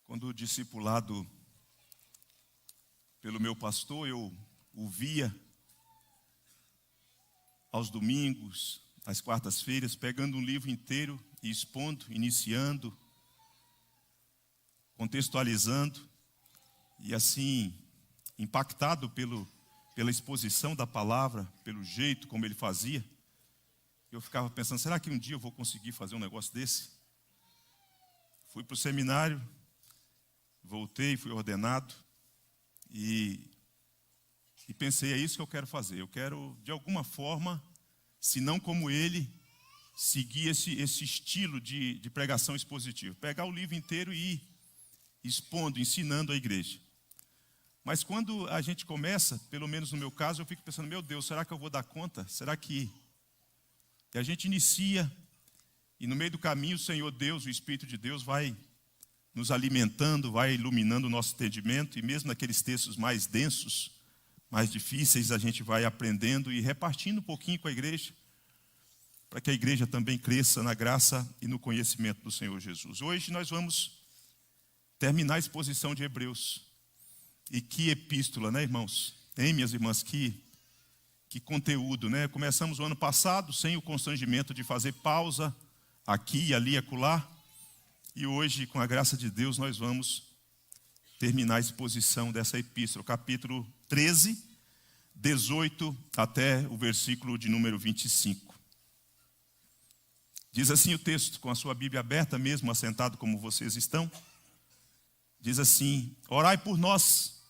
Quando discipulado pelo meu pastor, eu o via aos domingos, às quartas-feiras, pegando um livro inteiro e expondo, iniciando, contextualizando, e assim, impactado pela exposição da palavra, pelo jeito como ele fazia, eu ficava pensando, será que um dia eu vou conseguir fazer um negócio desse? Fui para o seminário, voltei, fui ordenado e pensei, é isso que eu quero fazer. Eu quero, de alguma forma, se não como ele, seguir esse estilo de pregação expositiva. Pegar o livro inteiro e ir expondo, ensinando a igreja. Mas quando a gente começa, pelo menos no meu caso, eu fico pensando, meu Deus, será que eu vou dar conta? Será que... E a gente inicia, e no meio do caminho o Senhor Deus, o Espírito de Deus, vai nos alimentando, vai iluminando o nosso entendimento, e mesmo naqueles textos mais densos, mais difíceis, a gente vai aprendendo e repartindo um pouquinho com a igreja, para que a igreja também cresça na graça e no conhecimento do Senhor Jesus. Hoje nós vamos terminar a exposição de Hebreus. E que epístola, né, irmãos? Hein, minhas irmãs, que conteúdo, né? Começamos o ano passado sem o constrangimento de fazer pausa aqui e ali e acolá. E hoje, com a graça de Deus, nós vamos terminar a exposição dessa epístola, capítulo 13, 18 até o versículo de número 25. Diz assim o texto, com a sua Bíblia aberta mesmo, assentado como vocês estão. Diz assim: orai por nós,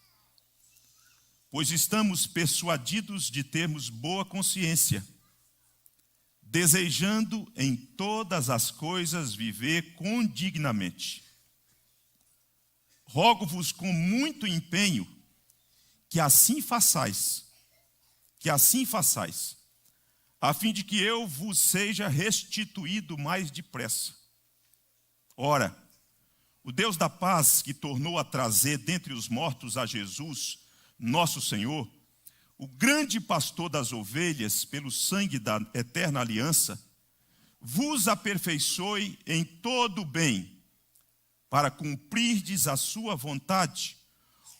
pois estamos persuadidos de termos boa consciência, desejando em todas as coisas viver condignamente. Rogo-vos com muito empenho que assim façais, a fim de que eu vos seja restituído mais depressa. Ora, o Deus da paz, que tornou a trazer dentre os mortos a Jesus, nosso Senhor, o grande pastor das ovelhas, pelo sangue da eterna aliança, vos aperfeiçoe em todo o bem, para cumprirdes a sua vontade,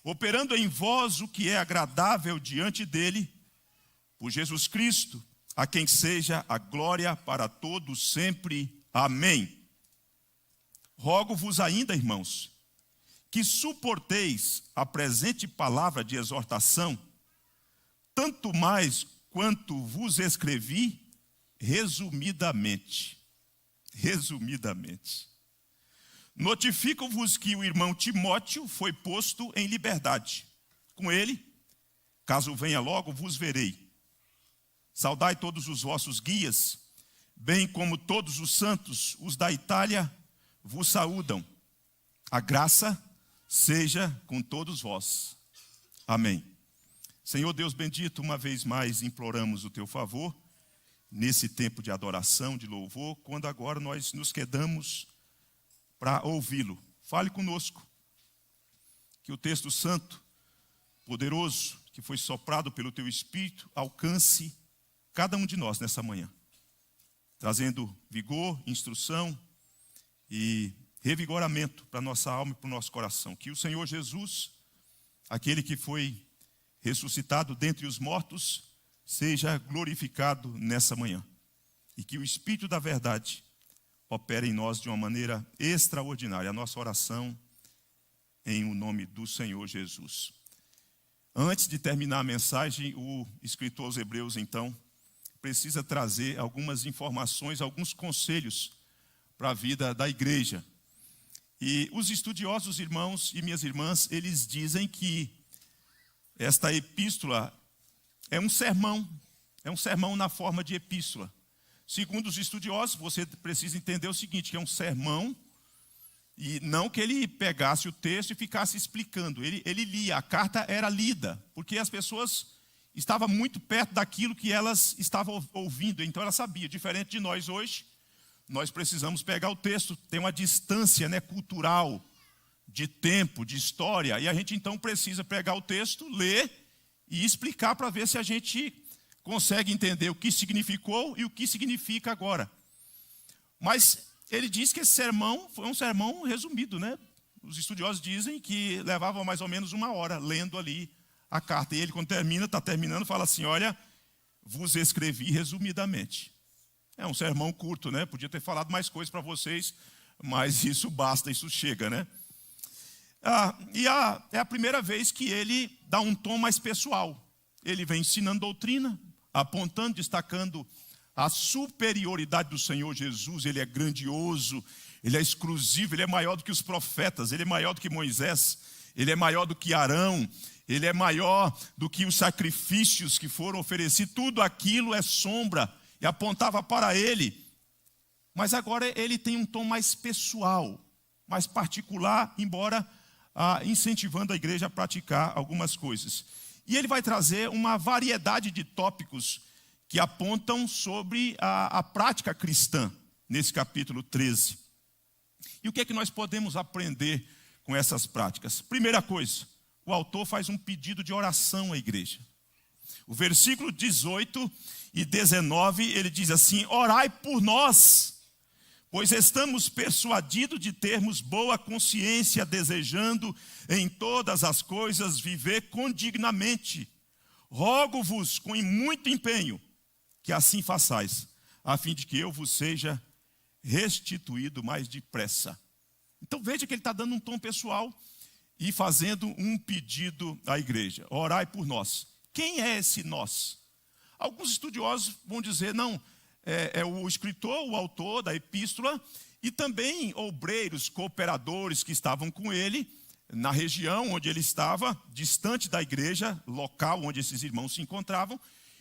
operando em vós o que é agradável diante dele, por Jesus Cristo, a quem seja a glória para todos sempre. Amém. Rogo-vos ainda, irmãos, que suporteis a presente palavra de exortação, tanto mais quanto vos escrevi resumidamente. Notifico-vos que o irmão Timóteo foi posto em liberdade. Com ele, caso venha logo, vos verei. Saudai todos os vossos guias, bem como todos os santos, os da Itália, vos saúdam. A graça seja com todos vós. Amém. Senhor Deus bendito, uma vez mais imploramos o teu favor, nesse tempo de adoração, de louvor, quando agora nós nos quedamos para ouvi-lo. Fale conosco, que o texto santo, poderoso, que foi soprado pelo teu Espírito, alcance cada um de nós nessa manhã, trazendo vigor, instrução e revigoramento para a nossa alma e para o nosso coração. Que o Senhor Jesus, aquele que foi ressuscitado dentre os mortos, seja glorificado nessa manhã. E que o Espírito da verdade opere em nós de uma maneira extraordinária. A nossa oração em o nome do Senhor Jesus. Antes de terminar a mensagem, o escritor aos Hebreus, então, precisa trazer algumas informações, alguns conselhos para a vida da igreja. E os estudiosos, irmãos e minhas irmãs, eles dizem que esta epístola é um sermão na forma de epístola. Segundo os estudiosos, você precisa entender o seguinte, que é um sermão, e não que ele pegasse o texto e ficasse explicando. Ele lia, a carta era lida, porque as pessoas estavam muito perto daquilo que elas estavam ouvindo, então ela sabia. Diferente de nós hoje, nós precisamos pegar o texto, tem uma distância, né, cultural, de tempo, de história, e a gente então precisa pegar o texto, ler e explicar para ver se a gente consegue entender o que significou e o que significa agora. Mas ele diz que esse sermão foi um sermão resumido, né? os estudiosos dizem que levava mais ou menos 1 hora lendo ali a carta. E ele, quando está terminando, fala assim: olha, vos escrevi resumidamente. É um sermão curto, né? Podia ter falado mais coisas para vocês, mas isso basta, isso chega, né? É a primeira vez que ele dá um tom mais pessoal. Ele vem ensinando doutrina, apontando, destacando a superioridade do Senhor Jesus. Ele é grandioso, ele é exclusivo, ele é maior do que os profetas, ele é maior do que Moisés, ele é maior do que Arão, ele é maior do que os sacrifícios que foram oferecidos. Tudo aquilo é sombra e apontava para ele. Mas agora ele tem um tom mais pessoal, mais particular, embora incentivando a igreja a praticar algumas coisas. E ele vai trazer uma variedade de tópicos que apontam sobre a prática cristã, nesse capítulo 13. E o que é que nós podemos aprender com essas práticas? Primeira coisa, o autor faz um pedido de oração à igreja. O versículo 18 e 19, ele diz assim: orai por nós, pois estamos persuadidos de termos boa consciência, desejando em todas as coisas viver condignamente. Rogo-vos com muito empenho que assim façais, a fim de que eu vos seja restituído mais depressa. Então veja que ele está dando um tom pessoal e fazendo um pedido à igreja: orai por nós. Quem é esse nós? Alguns estudiosos vão dizer, não, é o escritor, o autor da epístola, e também obreiros, cooperadores que estavam com ele, na região onde ele estava, distante da igreja, local onde esses irmãos se encontravam.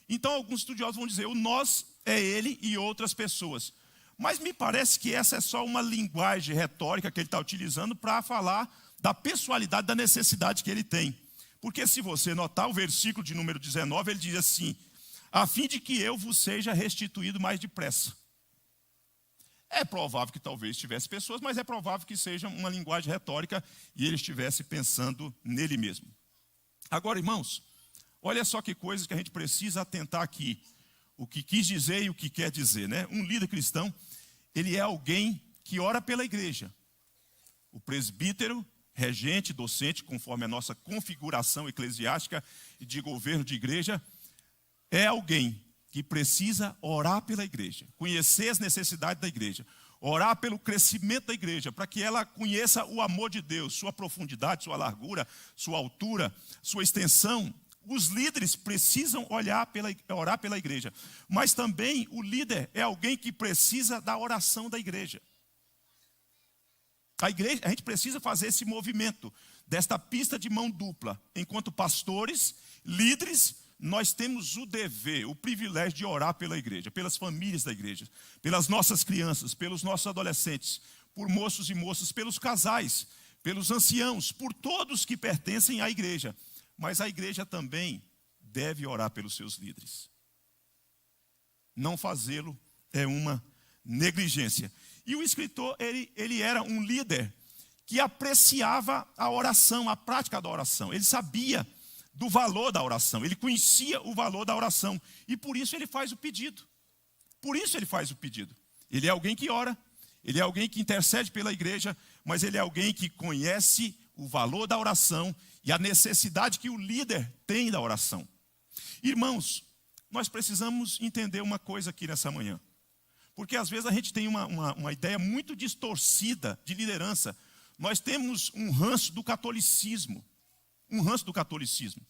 Então alguns estudiosos vão dizer, o nós é ele e outras pessoas. Mas me parece que essa é só uma linguagem retórica que ele está utilizando para falar da pessoalidade, da necessidade que ele tem. Porque se você notar o versículo de número 19, ele diz assim: a fim de que eu vos seja restituído mais depressa. É provável que talvez tivesse pessoas, mas é provável que seja uma linguagem retórica e ele estivesse pensando nele mesmo. Agora, irmãos, olha só que coisas que a gente precisa atentar aqui. O que quis dizer e o que quer dizer, né? Um líder cristão, ele é alguém que ora pela igreja. O presbítero, regente, docente, conforme a nossa configuração eclesiástica e de governo de igreja, é alguém que precisa orar pela igreja, conhecer as necessidades da igreja, orar pelo crescimento da igreja, para que ela conheça o amor de Deus, sua profundidade, sua largura, sua altura, sua extensão. Os líderes precisam orar pela igreja, mas também o líder é alguém que precisa da oração da igreja. A gente precisa fazer esse movimento, desta pista de mão dupla. Enquanto pastores, líderes, nós temos o dever, o privilégio de orar pela igreja, pelas famílias da igreja, pelas nossas crianças, pelos nossos adolescentes, por moços e moças, pelos casais, pelos anciãos, por todos que pertencem à igreja. Mas a igreja também deve orar pelos seus líderes. Não fazê-lo é uma negligência. E o escritor, ele era um líder que apreciava a oração, a prática da oração. Ele sabia do valor da oração, ele conhecia o valor da oração. E por isso ele faz o pedido. Por isso ele faz o pedido. Ele é alguém que ora, ele é alguém que intercede pela igreja, mas ele é alguém que conhece o valor da oração e a necessidade que o líder tem da oração. Irmãos, nós precisamos entender uma coisa aqui nessa manhã. Porque às vezes a gente tem uma ideia muito distorcida de liderança. Nós temos um ranço do catolicismo. Um ranço do catolicismo.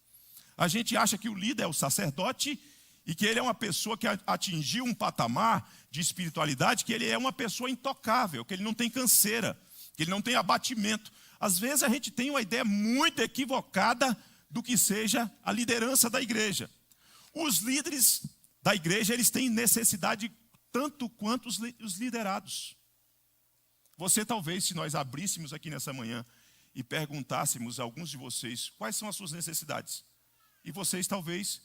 A gente acha que o líder é o sacerdote e que ele é uma pessoa que atingiu um patamar de espiritualidade, que ele é uma pessoa intocável, que ele não tem canseira, que ele não tem abatimento. Às vezes a gente tem uma ideia muito equivocada do que seja a liderança da igreja. Os líderes da igreja, eles têm necessidade tanto quanto os liderados. Você talvez, se nós abríssemos aqui nessa manhã e perguntássemos a alguns de vocês quais são as suas necessidades, e vocês talvez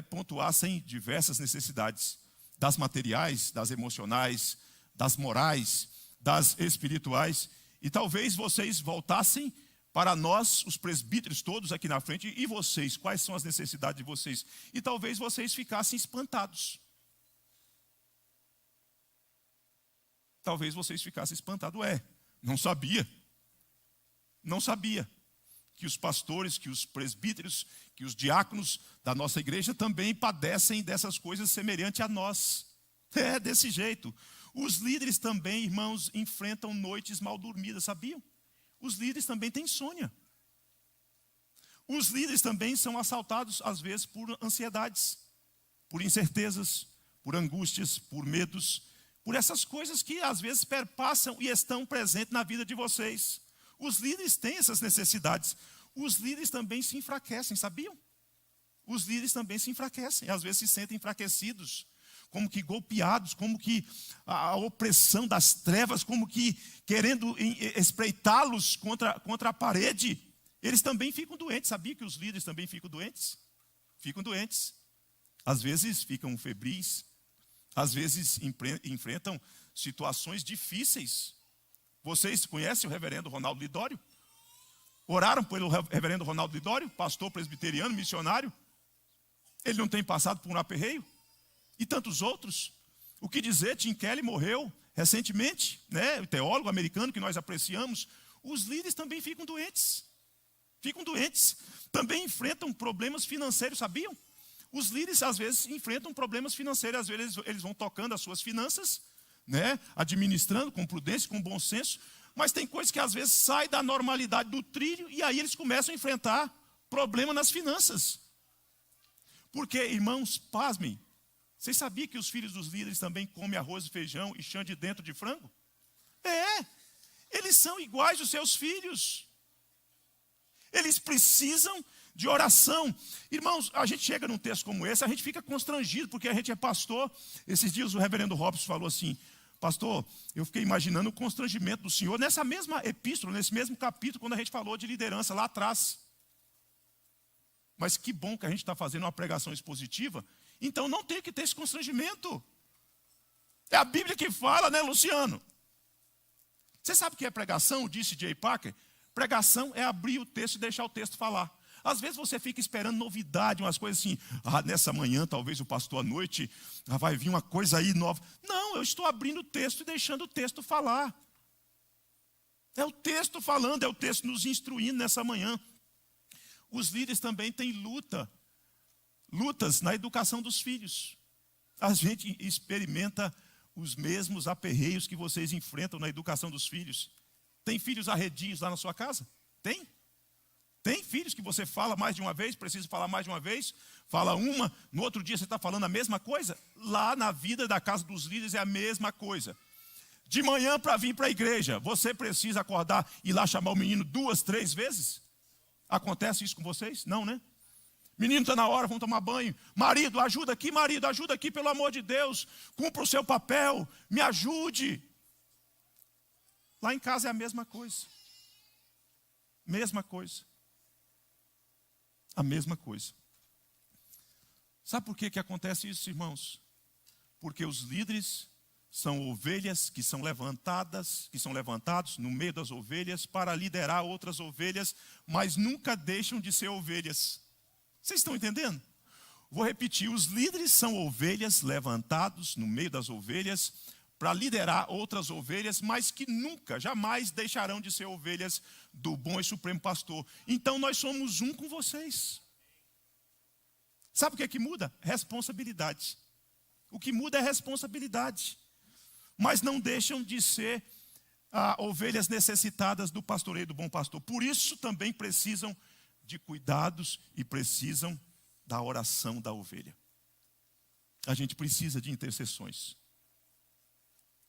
pontuassem diversas necessidades, das materiais, das emocionais, das morais, das espirituais, e talvez vocês voltassem para nós, os presbíteros todos aqui na frente, e vocês, quais são as necessidades de vocês? E talvez vocês ficassem espantados. Talvez vocês ficassem espantados, não sabia. não sabia que os pastores, que os presbíteros, que os diáconos da nossa igreja também padecem dessas coisas semelhantes a nós. É desse jeito. Os líderes também, irmãos, enfrentam noites mal dormidas, sabiam? Os líderes também têm insônia. Os líderes também são assaltados, às vezes, por ansiedades, por incertezas, por angústias, por medos, por essas coisas que, às vezes, perpassam e estão presentes na vida de vocês. Os líderes têm essas necessidades. Os líderes também se enfraquecem, sabiam? Os líderes também se enfraquecem, às vezes se sentem enfraquecidos, como que golpeados, como que a opressão das trevas, como que querendo espreitá-los contra a parede. Eles também ficam doentes. Sabia que os líderes também ficam doentes? Ficam doentes. Às vezes ficam febris, às vezes enfrentam situações difíceis. Vocês conhecem o reverendo Ronaldo Lidório? Oraram pelo reverendo Ronaldo Lidório, pastor presbiteriano, missionário? Ele não tem passado por um aperreio? E tantos outros? O que dizer, Tim Keller morreu recentemente, né? O teólogo americano que nós apreciamos. Os líderes também ficam doentes. Ficam doentes. Também enfrentam problemas financeiros, sabiam? Os líderes às vezes enfrentam problemas financeiros. Às vezes eles vão tocando as suas finanças, né? Administrando com prudência, com bom senso. Mas tem coisas que às vezes saem da normalidade do trilho e aí eles começam a enfrentar problema nas finanças. Porque, irmãos, pasmem, vocês sabiam que os filhos dos líderes também comem arroz e feijão e chã de dentro de frango? Eles são iguais aos seus filhos. Eles precisam de oração. Irmãos, a gente chega num texto como esse, a gente fica constrangido, porque a gente é pastor. Esses dias o reverendo Robson falou assim: pastor, eu fiquei imaginando o constrangimento do senhor nessa mesma epístola, nesse mesmo capítulo, quando a gente falou de liderança lá atrás. Mas que bom que a gente está fazendo uma pregação expositiva, então não tem que ter esse constrangimento. É a Bíblia que fala, né, Luciano? Você sabe o que é pregação? Disse J. Packer. Pregação é abrir o texto e deixar o texto falar. Às vezes você fica esperando novidade, umas coisas assim. Nessa manhã, talvez o pastor à noite, vai vir uma coisa aí nova. Não, eu estou abrindo o texto e deixando o texto falar. É o texto falando, é o texto nos instruindo nessa manhã. Os líderes também têm lutas na educação dos filhos. A gente experimenta os mesmos aperreios que vocês enfrentam na educação dos filhos. Tem filhos arredios lá na sua casa? Tem? Tem filhos que você fala mais de uma vez, precisa falar mais de uma vez, fala uma, no outro dia você está falando a mesma coisa? Lá na vida da casa dos líderes é a mesma coisa. De manhã para vir para a igreja, você precisa acordar e ir lá chamar o menino 2, 3 vezes? Acontece isso com vocês? Não, né? Menino está na hora, vão tomar banho. Marido, ajuda aqui, pelo amor de Deus. Cumpra o seu papel, me ajude. Lá em casa é a mesma coisa. Mesma coisa. A mesma coisa. Sabe por que acontece isso, irmãos? Porque os líderes são ovelhas que são levantados no meio das ovelhas para liderar outras ovelhas, mas nunca deixam de ser ovelhas. Vocês estão entendendo? Vou repetir, os líderes são ovelhas levantados no meio das ovelhas para liderar outras ovelhas, mas que nunca, jamais deixarão de ser ovelhas do bom e supremo pastor. Então nós somos um com vocês. Sabe o que muda? Responsabilidade. O que muda é responsabilidade. Mas não deixam de ser ovelhas necessitadas do pastoreio do bom pastor. Por isso também precisam de cuidados e precisam da oração da ovelha. A gente precisa de intercessões.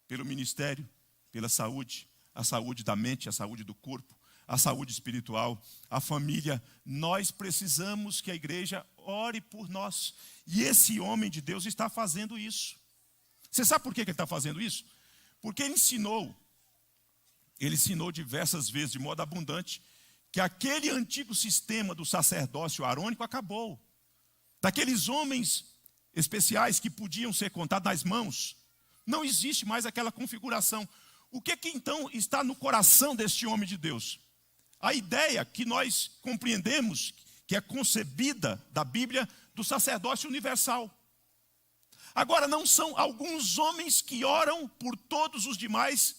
Pelo ministério, pela saúde, a saúde da mente, a saúde do corpo, a saúde espiritual, a família. Nós precisamos que a igreja ore por nós. E esse homem de Deus está fazendo isso. Você sabe por que ele está fazendo isso? Porque ele ensinou diversas vezes, de modo abundante, que aquele antigo sistema do sacerdócio arônico acabou. Daqueles homens especiais que podiam ser contados nas mãos, não existe mais aquela configuração. O que então está no coração deste homem de Deus? A ideia que nós compreendemos, que é concebida da Bíblia, do sacerdócio universal. Agora, não são alguns homens que oram por todos os demais,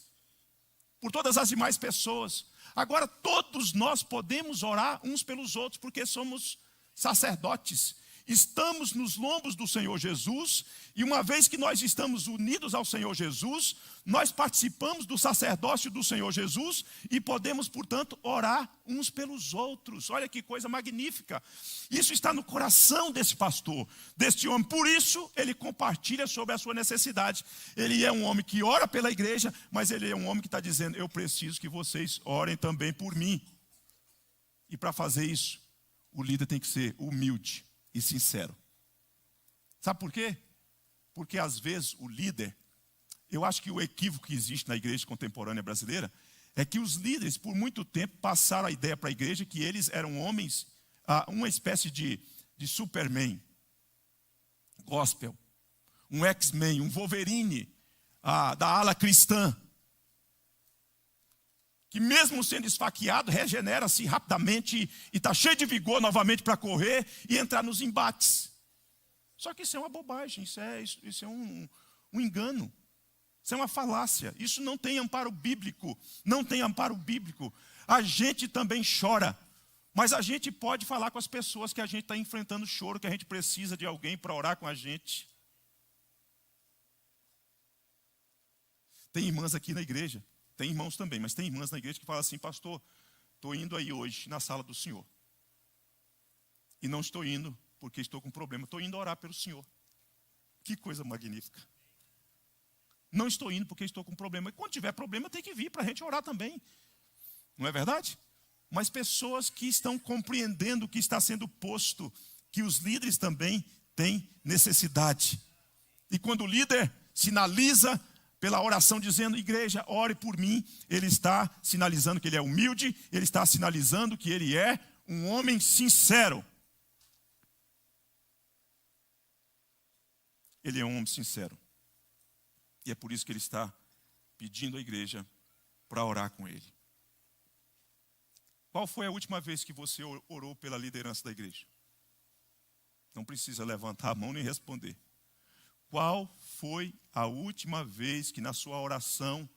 por todas as demais pessoas. Agora, todos nós podemos orar uns pelos outros, porque somos sacerdotes. Estamos nos lombos do Senhor Jesus, e uma vez que nós estamos unidos ao Senhor Jesus, nós participamos do sacerdócio do Senhor Jesus e podemos, portanto, orar uns pelos outros. Olha que coisa magnífica. Isso está no coração desse pastor, deste homem. Por isso, ele compartilha sobre a sua necessidade. Ele é um homem que ora pela igreja, mas ele é um homem que está dizendo: eu preciso que vocês orem também por mim. E para fazer isso, o líder tem que ser humilde e sincero. Sabe por quê? Porque às vezes o líder, eu acho que o equívoco que existe na igreja contemporânea brasileira é que os líderes por muito tempo passaram a ideia para a igreja que eles eram homens, uma espécie de Superman, gospel, um X-Men, um Wolverine da ala cristã, que mesmo sendo esfaqueado, regenera-se rapidamente e está cheio de vigor novamente para correr e entrar nos embates. Só que isso é uma bobagem, isso é um engano, isso é uma falácia, isso não tem amparo bíblico, não tem amparo bíblico. A gente também chora, mas a gente pode falar com as pessoas que a gente está enfrentando choro, que a gente precisa de alguém para orar com a gente. Tem irmãs aqui na igreja, tem irmãos também, mas tem irmãs na igreja que falam assim: pastor, estou indo aí hoje na sala do senhor. E não estou indo porque estou com problema, estou indo orar pelo senhor. Que coisa magnífica. Não estou indo porque estou com problema. E quando tiver problema tem que vir para a gente orar também. Não é verdade? Mas pessoas que estão compreendendo o que está sendo posto, que os líderes também têm necessidade. E quando o líder sinaliza pela oração dizendo: igreja, ore por mim, ele está sinalizando que ele é humilde, ele está sinalizando que ele é um homem sincero. Ele é um homem sincero. E é por isso que ele está pedindo à igreja para orar com ele. Qual foi a última vez que você orou pela liderança da igreja? Não precisa levantar a mão nem responder. Qual foi a última vez que na sua oração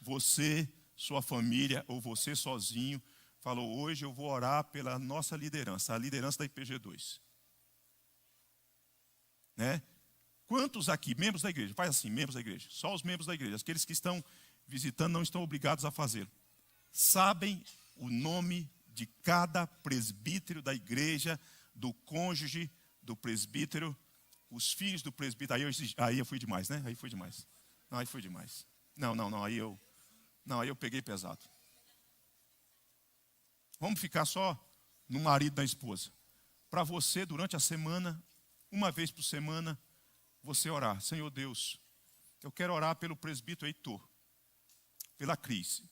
você, sua família ou você sozinho falou: hoje eu vou orar pela nossa liderança, a liderança da IPG2? Né? Quantos aqui, membros da igreja, faz assim, membros da igreja, só os membros da igreja, aqueles que estão visitando não estão obrigados a fazê-lo, sabem o nome de cada presbítero da igreja, do cônjuge do presbítero, os filhos do presbítero? Aí eu fui demais, né? Aí foi demais. Não, aí foi demais. Não, aí eu peguei pesado. Vamos ficar só no marido da esposa. Para você, durante a semana, uma vez por semana, você orar: Senhor Deus, eu quero orar pelo presbítero Heitor, pela Cris.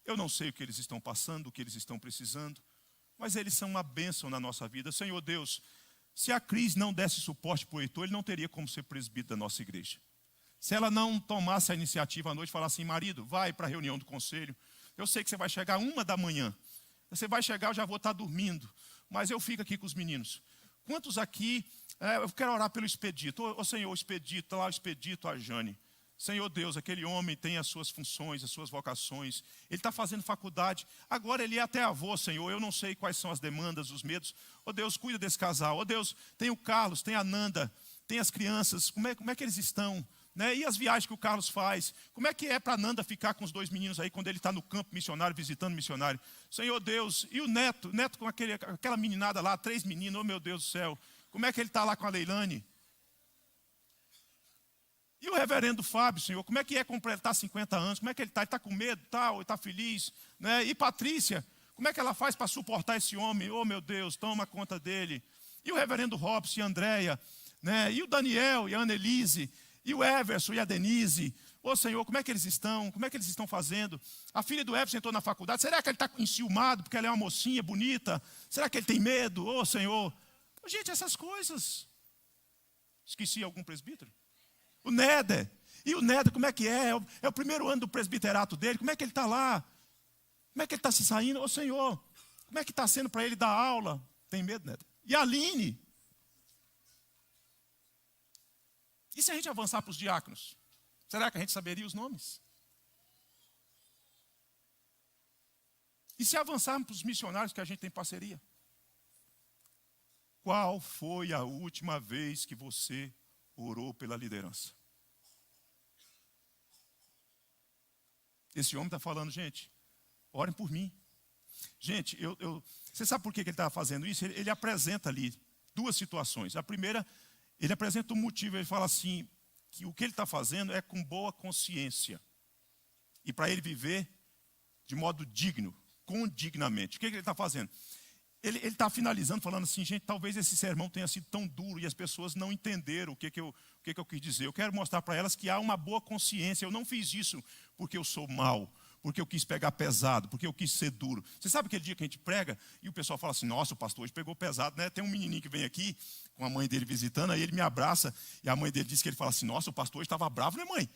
Eu não sei o que eles estão passando, o que eles estão precisando, mas eles são uma bênção na nossa vida. Senhor Deus, se a Cris não desse suporte para o Heitor, ele não teria como ser presbítero da nossa igreja. Se ela não tomasse a iniciativa à noite e falasse assim: marido, vai para a reunião do conselho, eu sei que você vai chegar 1h, você vai chegar, eu já vou estar dormindo, mas eu fico aqui com os meninos. Quantos aqui, eu quero orar pelo Expedito? Ô Senhor, o Expedito, está lá o Expedito, a Jane. Senhor Deus, aquele homem tem as suas funções, as suas vocações, ele está fazendo faculdade, agora ele é até avô, Senhor, eu não sei quais são as demandas, os medos. Ô Deus, cuida desse casal. Ô Deus, tem o Carlos, tem a Nanda, tem as crianças, como é que eles estão? Né? E as viagens que o Carlos faz? Como é que é para a Nanda ficar com os 2 meninos aí, quando ele está no campo missionário, visitando missionário? Senhor Deus, e o Neto com aquela meninada lá, 3 meninos, oh meu Deus do céu, como é que ele está lá com a Leilane? E o reverendo Fábio, Senhor, como é que é completar 50 anos? Como é que ele está? Ele está com medo, ou está feliz? Né? E Patrícia, como é que ela faz para suportar esse homem? Oh meu Deus, toma conta dele. E o reverendo Robson e a Andréia, né? E o Daniel e a Annelise, e o Everson e a Denise. Ô Senhor, como é que eles estão? Como é que eles estão fazendo? A filha do Everson entrou na faculdade, será que ele está enciumado porque ela é uma mocinha bonita? Será que ele tem medo? Ô Senhor. Gente, essas coisas. Esqueci algum presbítero? O Néder. E o Néder, como é que é? É o primeiro ano do presbiterato dele. Como é que ele está lá? Como é que ele está se saindo? Ô Senhor, como é que está sendo para ele dar aula? Tem medo, Néder? E a Aline? E se a gente avançar para os diáconos? Será que a gente saberia os nomes? E se avançarmos para os missionários que a gente tem parceria? Qual foi a última vez que você orou pela liderança? Esse homem está falando, gente, orem por mim. Gente, você sabe por que ele está fazendo isso? Ele apresenta ali duas situações. A primeira, ele apresenta um motivo, ele fala assim, que o que ele está fazendo é com boa consciência. E para ele viver de modo digno, condignamente. O que ele está fazendo? Ele está finalizando falando assim, gente, talvez esse sermão tenha sido tão duro e as pessoas não entenderam o que eu quis dizer. Eu quero mostrar para elas que há uma boa consciência. Eu não fiz isso porque eu sou mau, porque eu quis pegar pesado, porque eu quis ser duro. Você sabe aquele dia que a gente prega e o pessoal fala assim, nossa, o pastor hoje pegou pesado, né? Tem um menininho que vem aqui com a mãe dele visitando, aí ele me abraça e a mãe dele diz que ele fala assim, nossa, o pastor hoje estava bravo, né, mãe?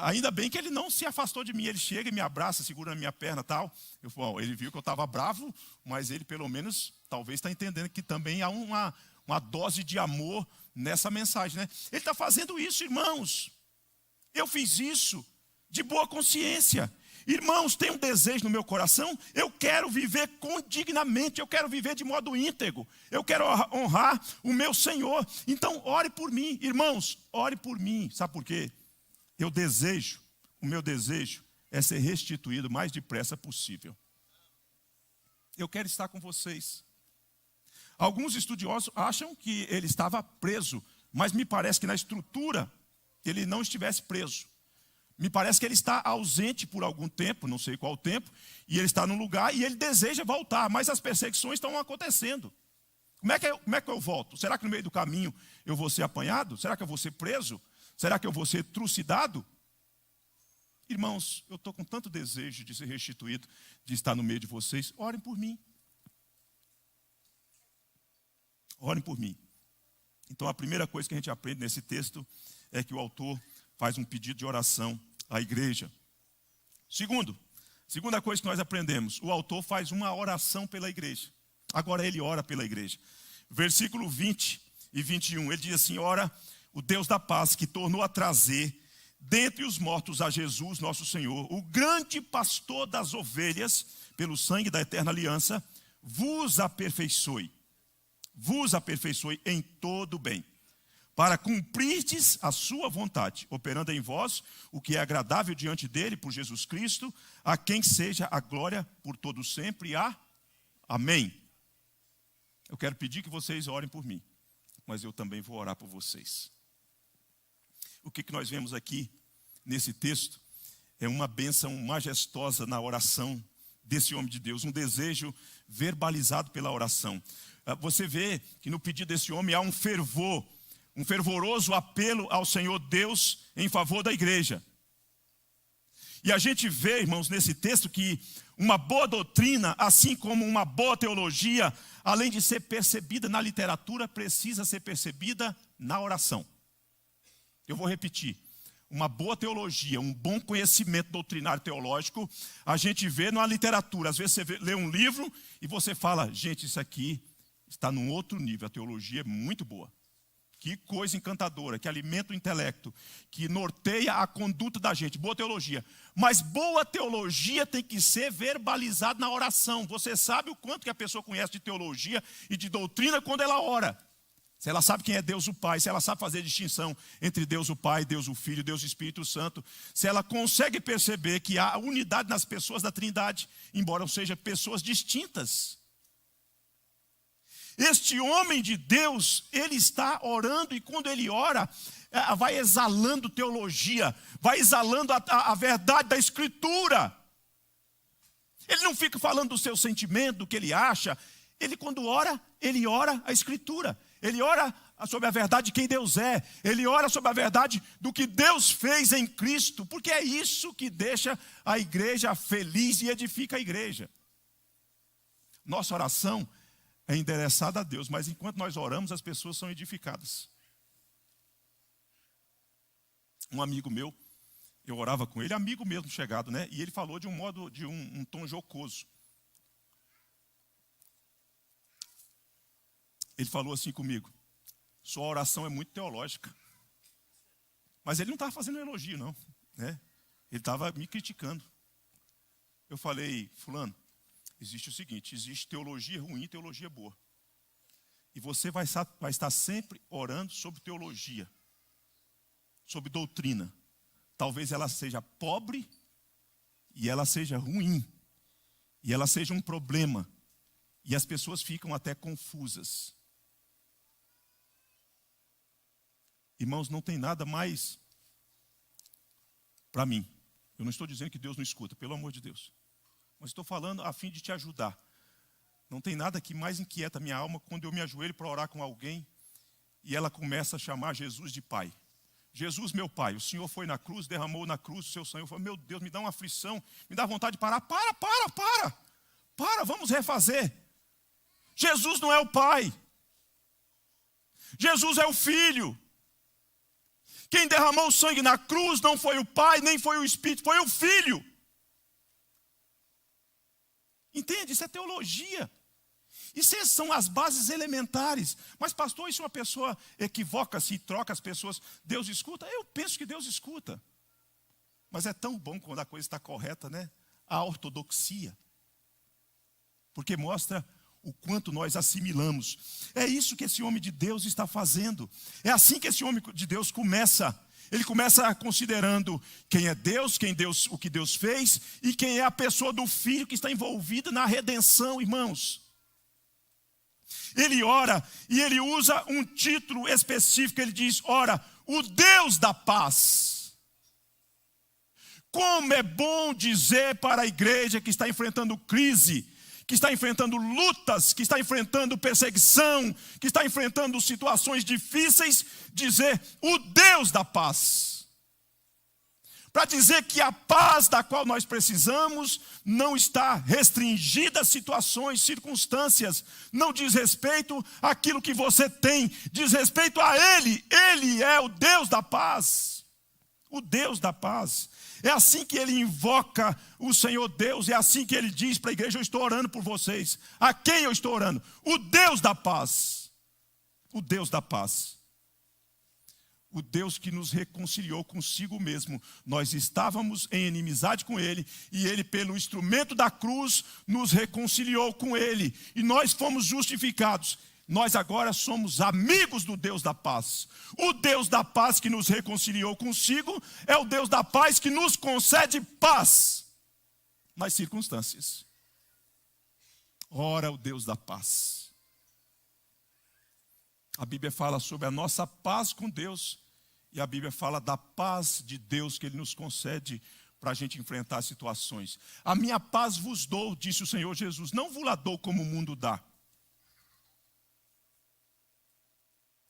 Ainda bem que ele não se afastou de mim. Ele chega e me abraça, segura na minha perna e tal. Eu falo, bom, ele viu que eu estava bravo, mas ele pelo menos talvez está entendendo que também há uma dose de amor nessa mensagem, né? Ele está fazendo isso, irmãos. Eu fiz isso de boa consciência. Irmãos, tem um desejo no meu coração. Eu quero viver condignamente, eu quero viver de modo íntegro. Eu quero honrar o meu Senhor. Então, ore por mim, irmãos, ore por mim. Sabe por quê? O meu desejo é ser restituído o mais depressa possível. Eu quero estar com vocês. Alguns estudiosos acham que ele estava preso, mas me parece que na estrutura ele não estivesse preso. Me parece que ele está ausente por algum tempo, não sei qual tempo, e ele está num lugar e ele deseja voltar, mas as perseguições estão acontecendo. Como é que eu volto? Será que no meio do caminho eu vou ser apanhado? Será que eu vou ser preso? Será que eu vou ser trucidado? Irmãos, eu estou com tanto desejo de ser restituído, de estar no meio de vocês. Orem por mim. Orem por mim. Então, a primeira coisa que a gente aprende nesse texto é que o autor faz um pedido de oração à igreja. Segunda coisa que nós aprendemos, o autor faz uma oração pela igreja. Agora ele ora pela igreja. Versículo 20 e 21, ele diz assim, ora o Deus da paz que tornou a trazer dentre os mortos a Jesus, nosso Senhor, o grande pastor das ovelhas, pelo sangue da eterna aliança, vos aperfeiçoe em todo o bem, para cumprirdes a sua vontade, operando em vós o que é agradável diante dele, por Jesus Cristo, a quem seja a glória por todo sempre. Amém. Eu quero pedir que vocês orem por mim, mas eu também vou orar por vocês. O que nós vemos aqui nesse texto é uma bênção majestosa na oração desse homem de Deus, um desejo verbalizado pela oração. Você vê que no pedido desse homem há um fervor, um fervoroso apelo ao Senhor Deus em favor da igreja. E a gente vê, irmãos, nesse texto que uma boa doutrina, assim como uma boa teologia, além de ser percebida na literatura, precisa ser percebida na oração. Eu vou repetir. Uma boa teologia, um bom conhecimento doutrinário teológico, a gente vê na literatura. Às vezes você lê um livro e você fala, gente, isso aqui está num outro nível. A teologia é muito boa. Que coisa encantadora, que alimenta o intelecto, que norteia a conduta da gente. Boa teologia. Mas boa teologia tem que ser verbalizada na oração. Você sabe o quanto que a pessoa conhece de teologia e de doutrina quando ela ora. Se ela sabe quem é Deus o Pai, se ela sabe fazer distinção entre Deus o Pai, Deus o Filho, Deus o Espírito Santo, se ela consegue perceber que há unidade nas pessoas da Trindade, embora sejam pessoas distintas. Este homem de Deus, ele está orando e quando ele ora, vai exalando teologia, vai exalando a verdade da Escritura. Ele não fica falando do seu sentimento, do que ele acha. Ele quando ora, ele ora a Escritura. Ele ora sobre a verdade de quem Deus é. Ele ora sobre a verdade do que Deus fez em Cristo. Porque é isso que deixa a igreja feliz e edifica a igreja. Nossa oração é endereçada a Deus, mas enquanto nós oramos, as pessoas são edificadas. Um amigo meu, eu orava com ele, amigo mesmo chegado, né? E ele falou de um modo, de um tom jocoso. Ele falou assim comigo, sua oração é muito teológica. Mas ele não estava fazendo um elogio, não, né? Ele estava me criticando. Eu falei, fulano, existe o seguinte: existe teologia ruim e teologia boa. E você vai estar sempre orando sobre teologia, sobre doutrina. Talvez ela seja pobre, e ela seja ruim, e ela seja um problema, e as pessoas ficam até confusas. Irmãos, não tem nada mais para mim. Eu não estou dizendo que Deus não escuta, pelo amor de Deus. Mas estou falando a fim de te ajudar. Não tem nada que mais inquieta a minha alma quando eu me ajoelho para orar com alguém e ela começa a chamar Jesus de Pai. Jesus, meu Pai, o Senhor foi na cruz, derramou na cruz o seu sangue. Eu falo, meu Deus, me dá uma aflição, me dá vontade de parar. Para, vamos refazer. Jesus não é o Pai. Jesus é o Filho. Quem derramou o sangue na cruz não foi o Pai, nem foi o Espírito, foi o Filho. Entende? Isso é teologia. Isso são as bases elementares. Mas pastor, isso uma pessoa equivoca-se e troca as pessoas. Deus escuta? Eu penso que Deus escuta. Mas é tão bom quando a coisa está correta, né? A ortodoxia. Porque mostra o quanto nós assimilamos. É isso que esse homem de Deus está fazendo. É assim que esse homem de Deus começa. Ele começa considerando quem é Deus, o que Deus fez e quem é a pessoa do Filho que está envolvida na redenção, irmãos. Ele ora e ele usa um título específico, ele diz, ora, o Deus da paz. Como é bom dizer para a igreja que está enfrentando crise, que está enfrentando lutas, que está enfrentando perseguição, que está enfrentando situações difíceis, dizer o Deus da paz. Para dizer que a paz da qual nós precisamos não está restringida a situações, circunstâncias, não diz respeito àquilo que você tem, diz respeito a Ele. Ele é o Deus da paz. O Deus da paz. É assim que ele invoca o Senhor Deus, é assim que ele diz para a igreja, eu estou orando por vocês. A quem eu estou orando? O Deus da paz. O Deus da paz. O Deus que nos reconciliou consigo mesmo. Nós estávamos em inimizade com Ele, e Ele, pelo instrumento da cruz, nos reconciliou com Ele. E nós fomos justificados. Nós agora somos amigos do Deus da paz. O Deus da paz que nos reconciliou consigo é o Deus da paz que nos concede paz nas circunstâncias. Ora, o Deus da paz. A Bíblia fala sobre a nossa paz com Deus e a Bíblia fala da paz de Deus que Ele nos concede para a gente enfrentar situações. A minha paz vos dou, disse o Senhor Jesus, não vos la dou como o mundo dá.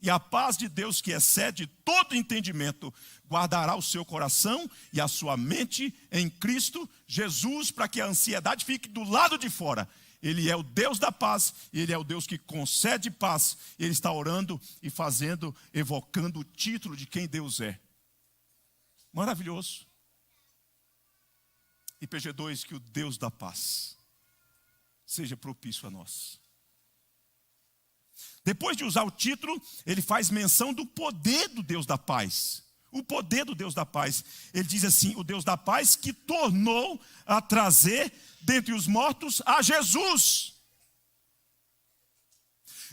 E a paz de Deus que excede todo entendimento, guardará o seu coração e a sua mente em Cristo Jesus, para que a ansiedade fique do lado de fora. Ele é o Deus da paz, Ele é o Deus que concede paz. Ele está orando e fazendo, evocando o título de quem Deus é. Maravilhoso. IPG2, que o Deus da paz seja propício a nós. Depois de usar o título, ele faz menção do poder do Deus da paz. O poder do Deus da paz. Ele diz assim, o Deus da paz que tornou a trazer dentre os mortos a Jesus.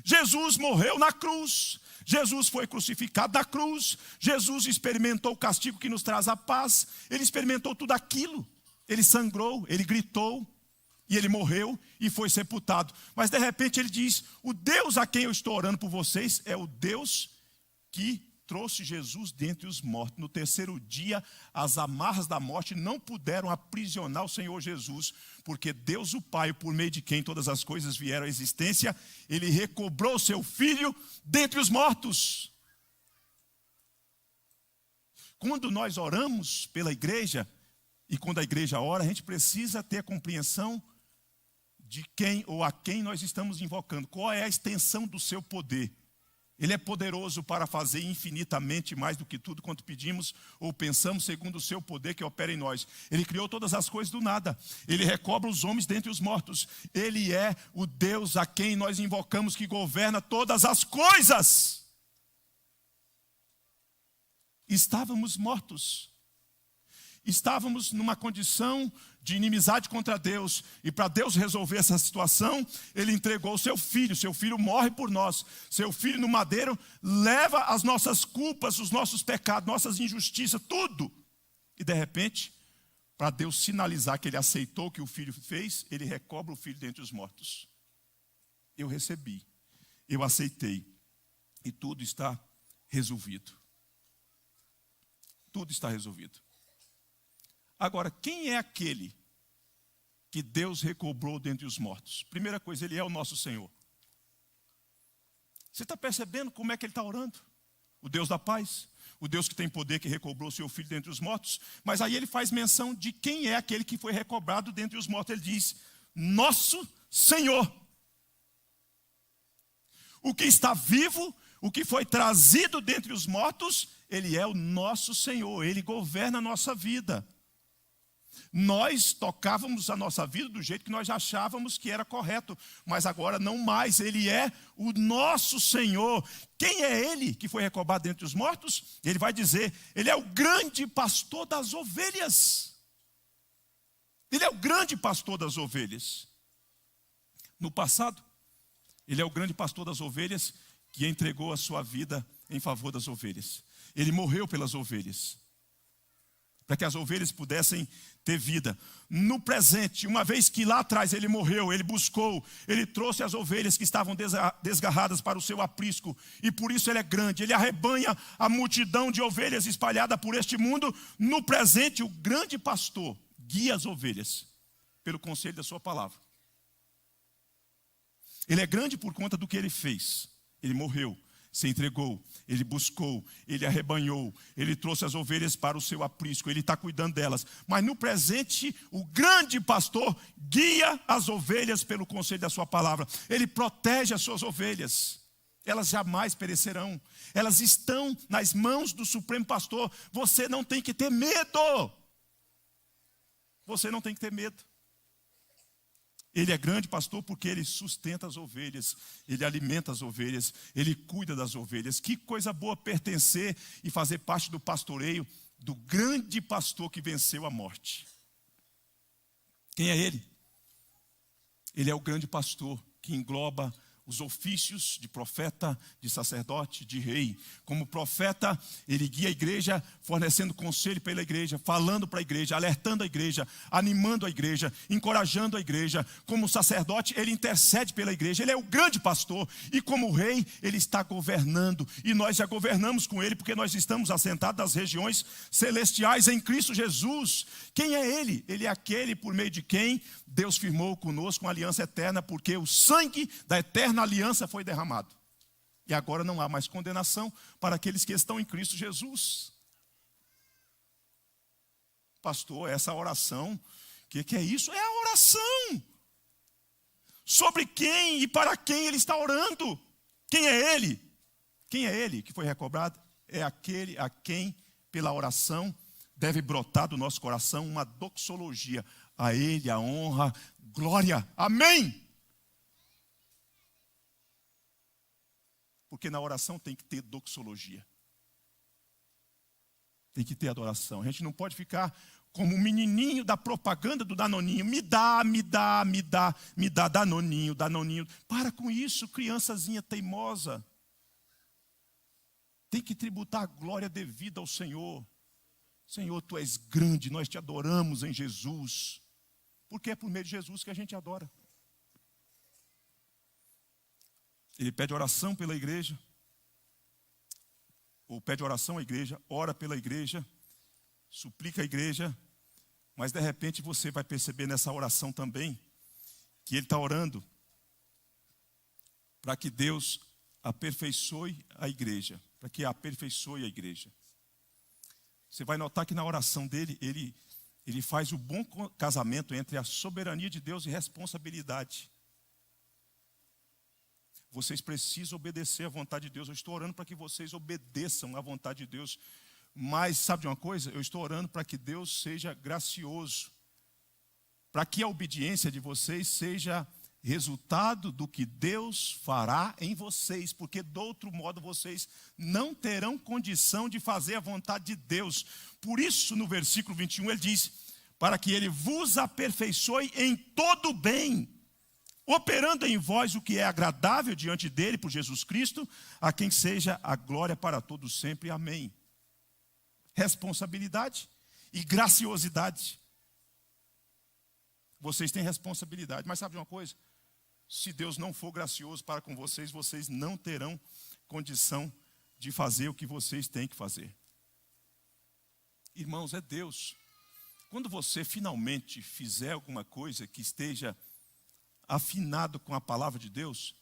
Jesus morreu na cruz. Jesus foi crucificado na cruz. Jesus experimentou o castigo que nos traz a paz. Ele experimentou tudo aquilo. Ele sangrou, ele gritou. E ele morreu e foi sepultado. Mas de repente ele diz, o Deus a quem eu estou orando por vocês é o Deus que trouxe Jesus dentre os mortos. No terceiro dia, as amarras da morte não puderam aprisionar o Senhor Jesus, porque Deus o Pai, por meio de quem todas as coisas vieram à existência, Ele recobrou seu Filho dentre os mortos. Quando nós oramos pela igreja, e quando a igreja ora, a gente precisa ter a compreensão de quem ou a quem nós estamos invocando. Qual é a extensão do seu poder? Ele é poderoso para fazer infinitamente mais do que tudo quanto pedimos ou pensamos, segundo o seu poder que opera em nós. Ele criou todas as coisas do nada. Ele recobra os homens dentre os mortos. Ele é o Deus a quem nós invocamos, que governa todas as coisas. Estávamos mortos. estávamos numa condição de inimizade contra Deus, e para Deus resolver essa situação, Ele entregou o seu filho morre por nós, seu filho no madeiro leva as nossas culpas, os nossos pecados, nossas injustiças, tudo. E de repente, para Deus sinalizar que Ele aceitou o que o filho fez, Ele recobra o filho dentre os mortos. Eu recebi, eu aceitei, e tudo está resolvido. Tudo está resolvido. Agora, quem é aquele que Deus recobrou dentre os mortos? Primeira coisa, Ele é o nosso Senhor. Você está percebendo como é que Ele está orando? O Deus da paz, o Deus que tem poder, que recobrou seu filho dentre os mortos. Mas aí Ele faz menção de quem é aquele que foi recobrado dentre os mortos. Ele diz, nosso Senhor. O que está vivo, o que foi trazido dentre os mortos, Ele é o nosso Senhor. Ele governa a nossa vida. Nós tocávamos a nossa vida do jeito que nós achávamos que era correto, mas agora não mais. Ele é o nosso Senhor. Quem é Ele que foi recobrado dentre os mortos? Ele vai dizer, Ele é o grande pastor das ovelhas. Ele é o grande pastor das ovelhas. No passado, Ele é o grande pastor das ovelhas que entregou a sua vida em favor das ovelhas. Ele morreu pelas ovelhas, para que as ovelhas pudessem ter vida. No presente, uma vez que lá atrás Ele morreu, Ele buscou, Ele trouxe as ovelhas que estavam desgarradas para o seu aprisco, e por isso Ele é grande, Ele arrebanha a multidão de ovelhas espalhada por este mundo. No presente, o grande pastor guia as ovelhas pelo conselho da sua palavra. Ele é grande por conta do que Ele fez. Ele morreu, se entregou, Ele buscou, Ele arrebanhou, Ele trouxe as ovelhas para o seu aprisco, Ele está cuidando delas. Mas no presente, o grande pastor guia as ovelhas pelo conselho da sua palavra. Ele protege as suas ovelhas. Elas jamais perecerão. Elas estão nas mãos do Supremo Pastor. Você não tem que ter medo. Você não tem que ter medo. Ele é grande pastor porque Ele sustenta as ovelhas, Ele alimenta as ovelhas, Ele cuida das ovelhas. Que coisa boa pertencer e fazer parte do pastoreio do grande pastor que venceu a morte. Quem é Ele? Ele é o grande pastor que engloba os ofícios de profeta, de sacerdote, de rei. Como profeta, ele guia a igreja, fornecendo conselho pela igreja, falando para a igreja, alertando a igreja, animando a igreja, encorajando a igreja. Como sacerdote, ele intercede pela igreja. Ele é o grande pastor. E como rei, ele está governando. E nós já governamos com ele, porque nós estamos assentados nas regiões celestiais em Cristo Jesus. Quem é ele? Ele é aquele por meio de quem Deus firmou conosco uma aliança eterna, porque o sangue da eterna aliança foi derramado. E agora não há mais condenação para aqueles que estão em Cristo Jesus. Pastor, essa oração, o que é isso? É a oração. Sobre quem e para quem ele está orando. Quem é ele? Quem é ele que foi recobrado? É aquele a quem, pela oração, deve brotar do nosso coração uma doxologia. A Ele a honra, glória. Amém. Porque na oração tem que ter doxologia. Tem que ter adoração. A gente não pode ficar como um menininho da propaganda do Danoninho. Me dá, Danoninho, Danoninho. Para com isso, criançazinha teimosa. Tem que tributar a glória devida ao Senhor. Senhor, Tu és grande, nós Te adoramos em Jesus. Porque é por meio de Jesus que a gente adora. Ele pede oração pela igreja, ou pede oração à igreja, ora pela igreja, suplica a igreja, mas de repente você vai perceber nessa oração também, que ele está orando para que Deus aperfeiçoe a igreja, para que aperfeiçoe a igreja. Você vai notar que na oração dele, ele faz o bom casamento entre a soberania de Deus e responsabilidade. Vocês precisam obedecer à vontade de Deus. Eu estou orando para que vocês obedeçam à vontade de Deus. Mas, sabe de uma coisa? Eu estou orando para que Deus seja gracioso. Para que a obediência de vocês seja resultado do que Deus fará em vocês, porque de outro modo vocês não terão condição de fazer a vontade de Deus. Por isso, no versículo 21, ele diz: para que ele vos aperfeiçoe em todo o bem, operando em vós o que é agradável diante dele, por Jesus Cristo, a quem seja a glória para todos sempre. Amém. Responsabilidade e graciosidade. Vocês têm responsabilidade, mas sabe de uma coisa? Se Deus não for gracioso para com vocês, vocês não terão condição de fazer o que vocês têm que fazer. Irmãos, é Deus. Quando você finalmente fizer alguma coisa que esteja afinado com a palavra de Deus,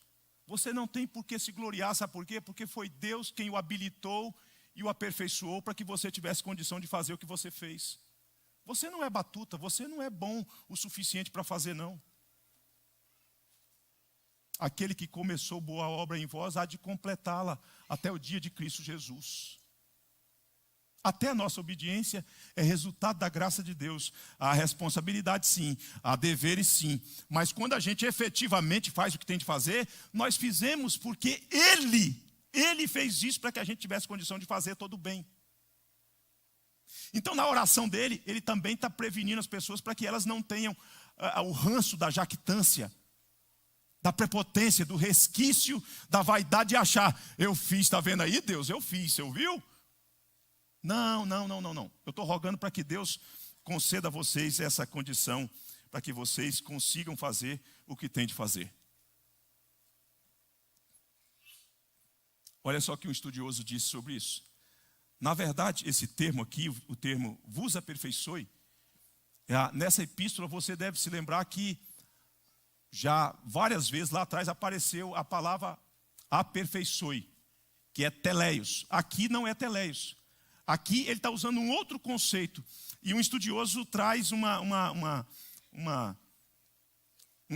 você não tem por que se gloriar, sabe por quê? Porque foi Deus quem o habilitou e o aperfeiçoou para que você tivesse condição de fazer o que você fez. Você não é batuta, você não é bom o suficiente para fazer, não. Aquele que começou boa obra em vós há de completá-la até o dia de Cristo Jesus. Até a nossa obediência é resultado da graça de Deus. Há responsabilidade sim, há deveres sim. Mas quando a gente efetivamente faz o que tem de fazer, nós fizemos porque Ele fez isso para que a gente tivesse condição de fazer todo o bem. Então na oração dele, ele também está prevenindo as pessoas para que elas não tenham o ranço da jactância, da prepotência, do resquício, da vaidade de achar: eu fiz, está vendo aí Deus? Eu fiz, você ouviu? Não. Eu estou rogando para que Deus conceda a vocês essa condição, para que vocês consigam fazer o que tem de fazer. Olha só o que um estudioso disse sobre isso. Na verdade, esse termo aqui, o termo vos aperfeiçoe, nessa epístola você deve se lembrar que já várias vezes lá atrás apareceu a palavra aperfeiçoe, que é teleios. Aqui não é teleios. Aqui ele está usando um outro conceito. E um estudioso traz um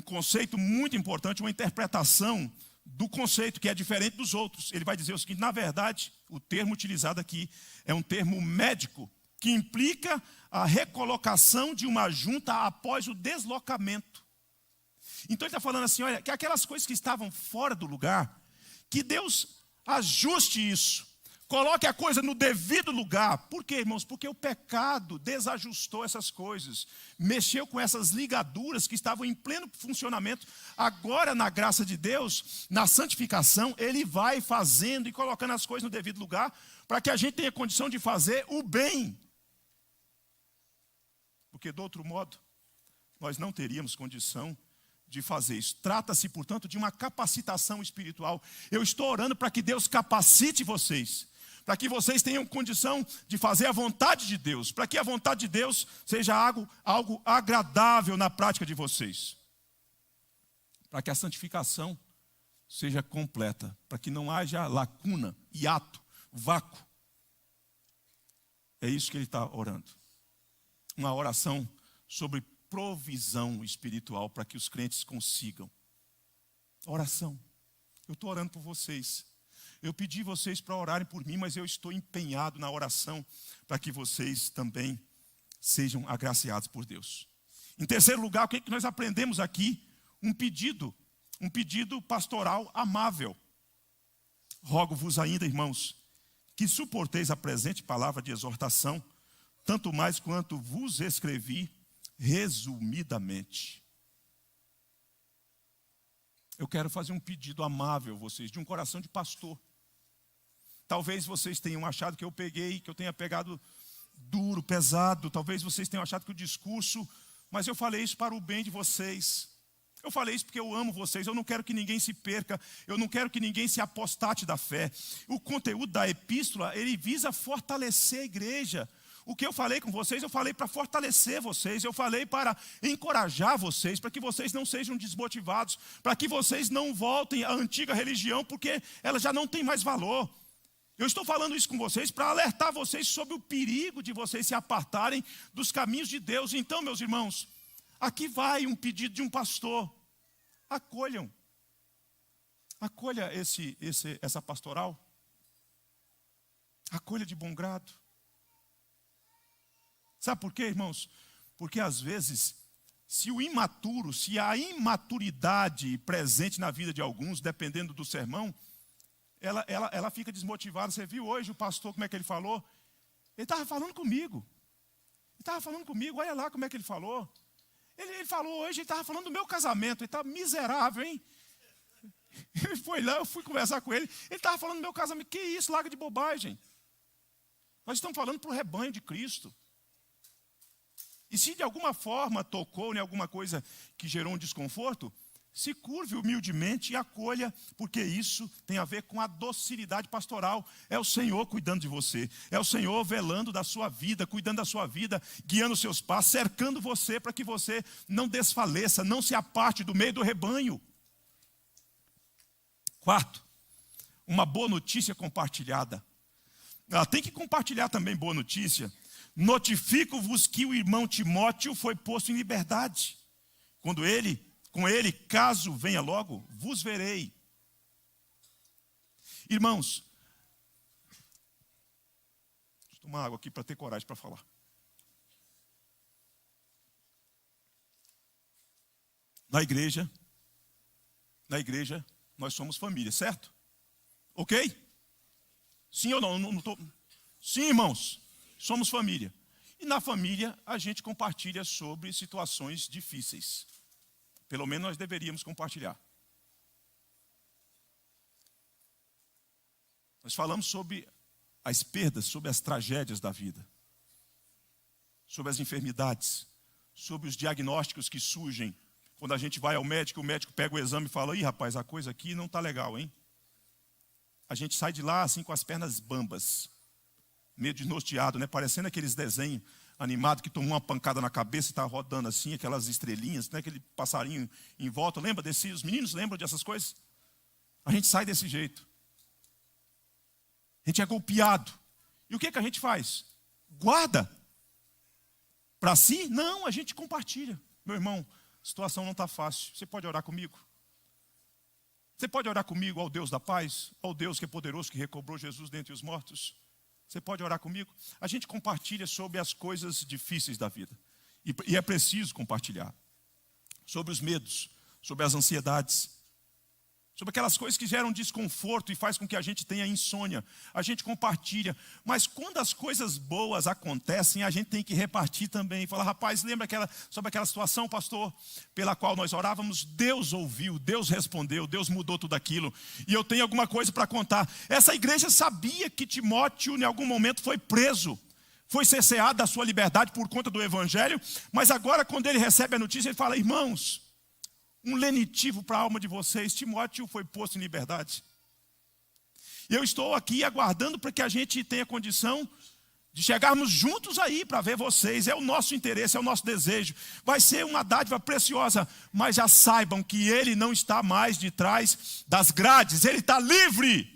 conceito muito importante, uma interpretação do conceito que é diferente dos outros. Ele vai dizer o seguinte: na verdade, o termo utilizado aqui é um termo médico, que implica a recolocação de uma junta após o deslocamento. Então ele está falando assim: olha, que aquelas coisas que estavam fora do lugar, que Deus ajuste isso, coloque a coisa no devido lugar. Por quê, irmãos? Porque o pecado desajustou essas coisas, mexeu com essas ligaduras que estavam em pleno funcionamento. Agora, na graça de Deus, na santificação, Ele vai fazendo e colocando as coisas no devido lugar, para que a gente tenha condição de fazer o bem. Porque, de outro modo, nós não teríamos condição de fazer isso. Trata-se, portanto, de uma capacitação espiritual. Eu estou orando para que Deus capacite vocês, para que vocês tenham condição de fazer a vontade de Deus, para que a vontade de Deus seja algo agradável na prática de vocês, para que a santificação seja completa, para que não haja lacuna, hiato, vácuo. É isso que ele está orando. Uma oração sobre provisão espiritual para que os crentes consigam. Oração. Eu estou orando por vocês. Eu pedi vocês para orarem por mim, mas eu estou empenhado na oração para que vocês também sejam agraciados por Deus. Em terceiro lugar, o que nós aprendemos aqui? Um pedido pastoral amável. Rogo-vos ainda, irmãos, que suporteis a presente palavra de exortação, tanto mais quanto vos escrevi resumidamente. Eu quero fazer um pedido amável a vocês, de um coração de pastor. Talvez vocês tenham achado que eu tenha pegado duro, pesado. Talvez vocês tenham achado que o discurso... Mas eu falei isso para o bem de vocês. Eu falei isso porque eu amo vocês. Eu não quero que ninguém se perca. Eu não quero que ninguém se apostate da fé. O conteúdo da epístola, ele visa fortalecer a igreja. O que eu falei com vocês, eu falei para fortalecer vocês, eu falei para encorajar vocês, para que vocês não sejam desmotivados, para que vocês não voltem à antiga religião, porque ela já não tem mais valor. Eu estou falando isso com vocês para alertar vocês sobre o perigo de vocês se apartarem dos caminhos de Deus. Então, meus irmãos, aqui vai um pedido de um pastor: acolham. Acolha essa pastoral. Acolha de bom grado. Sabe por quê, irmãos? Porque às vezes, se a imaturidade presente na vida de alguns, dependendo do sermão, ela fica desmotivada. Você viu hoje o pastor, como é que ele falou? Ele estava falando comigo. Olha lá como é que ele falou. Ele falou hoje, ele estava falando do meu casamento. Ele estava miserável, hein? Ele foi lá, eu fui conversar com ele. Ele estava falando do meu casamento. Que isso, larga de bobagem. Nós estamos falando para o rebanho de Cristo. E se de alguma forma tocou em alguma coisa que gerou um desconforto, se curve humildemente e acolha, porque isso tem a ver com a docilidade pastoral. É o Senhor cuidando de você. É o Senhor velando da sua vida, cuidando da sua vida, guiando os seus passos, cercando você para que você não desfaleça, não se aparte do meio do rebanho. Quarto, uma boa notícia compartilhada. Tem que compartilhar também boa notícia. Notifico-vos que o irmão Timóteo foi posto em liberdade. Com ele, caso venha logo, vos verei. Irmãos, deixa eu tomar água aqui para ter coragem para falar. Na igreja, nós somos família, certo? Ok? Sim ou não? Não tô... Sim, irmãos, somos família. E na família a gente compartilha sobre situações difíceis. Pelo menos nós deveríamos compartilhar. Nós falamos sobre as perdas, sobre as tragédias da vida, sobre as enfermidades, sobre os diagnósticos que surgem. Quando a gente vai ao médico, o médico pega o exame e fala: ih, rapaz, a coisa aqui não está legal, hein? A gente sai de lá assim com as pernas bambas, meio desnorteado, né? Parecendo aqueles desenhos animados que tomou uma pancada na cabeça e está rodando assim, aquelas estrelinhas, né? Aquele passarinho em volta. Lembra desse? Os meninos lembram dessas coisas? A gente sai desse jeito. A gente é golpeado. E o que a gente faz? Guarda para si? Não, a gente compartilha. Meu irmão, a situação não está fácil. Você pode orar comigo? Você pode orar comigo ao Deus da paz? Ao Deus que é poderoso, que recobrou Jesus dentre os mortos? Você pode orar comigo? A gente compartilha sobre as coisas difíceis da vida. E é preciso compartilhar. Sobre os medos, sobre as ansiedades, sobre aquelas coisas que geram desconforto e faz com que a gente tenha insônia. A gente compartilha. Mas quando as coisas boas acontecem, a gente tem que repartir também. Falar: rapaz, lembra sobre aquela situação, pastor, pela qual nós orávamos? Deus ouviu, Deus respondeu, Deus mudou tudo aquilo. E eu tenho alguma coisa para contar. Essa igreja sabia que Timóteo, em algum momento, foi preso. Foi cerceado da sua liberdade por conta do evangelho. Mas agora, quando ele recebe a notícia, ele fala: irmãos, um lenitivo para a alma de vocês, Timóteo foi posto em liberdade. E eu estou aqui aguardando para que a gente tenha condição de chegarmos juntos aí para ver vocês. É o nosso interesse, é o nosso desejo. Vai ser uma dádiva preciosa, mas já saibam que ele não está mais de trás das grades, ele está livre.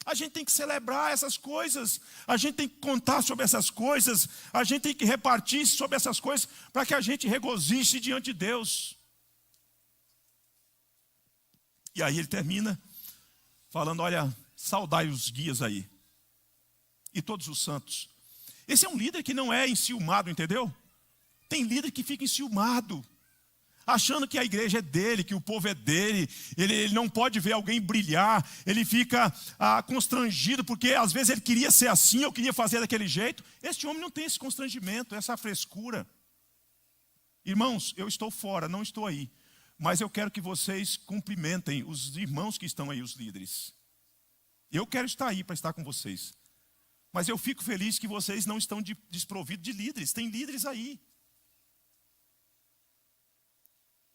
A gente tem que celebrar essas coisas, a gente tem que contar sobre essas coisas, a gente tem que repartir sobre essas coisas para que a gente regozije diante de Deus. E aí ele termina falando: olha, saudai os guias aí, e todos os santos. Esse é um líder que não é enciumado, entendeu? Tem líder que fica enciumado, achando que a igreja é dele, que o povo é dele, ele não pode ver alguém brilhar, ele fica constrangido, porque às vezes ele queria ser assim, eu queria fazer daquele jeito. Este homem não tem esse constrangimento, essa frescura. Irmãos, eu estou fora, não estou aí, mas eu quero que vocês cumprimentem os irmãos que estão aí, os líderes. Eu quero estar aí para estar com vocês, mas eu fico feliz que vocês não estão desprovidos de líderes, tem líderes aí.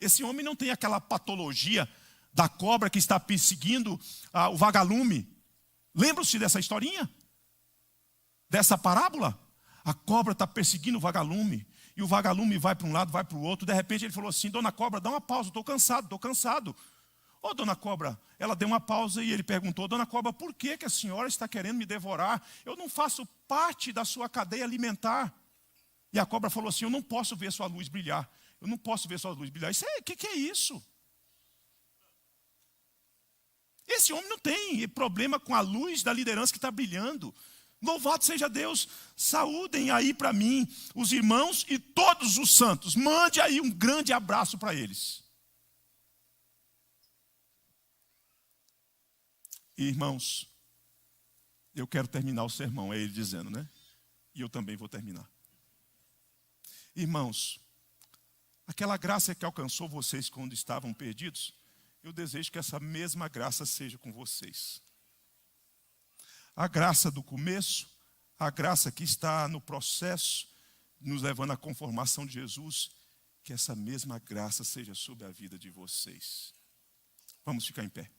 Esse homem não tem aquela patologia da cobra que está perseguindo o vagalume. Lembram-se dessa historinha? Dessa parábola? A cobra está perseguindo o vagalume. E o vagalume vai para um lado, vai para o outro. De repente ele falou assim: dona cobra, dá uma pausa, estou cansado. Ô, dona cobra, ela deu uma pausa e ele perguntou: dona cobra, por que a senhora está querendo me devorar? Eu não faço parte da sua cadeia alimentar. E a cobra falou assim: eu não posso ver sua luz brilhar. Eu não posso ver sua luz brilhar. O que é isso? Esse homem não tem problema com a luz da liderança que está brilhando. Louvado seja Deus. Saúdem aí para mim os irmãos e todos os santos. Mande aí um grande abraço para eles. Irmãos, eu quero terminar o sermão, é ele dizendo, né? E eu também vou terminar. Irmãos, aquela graça que alcançou vocês quando estavam perdidos, eu desejo que essa mesma graça seja com vocês. A graça do começo, a graça que está no processo, nos levando à conformação de Jesus, que essa mesma graça seja sobre a vida de vocês. Vamos ficar em pé.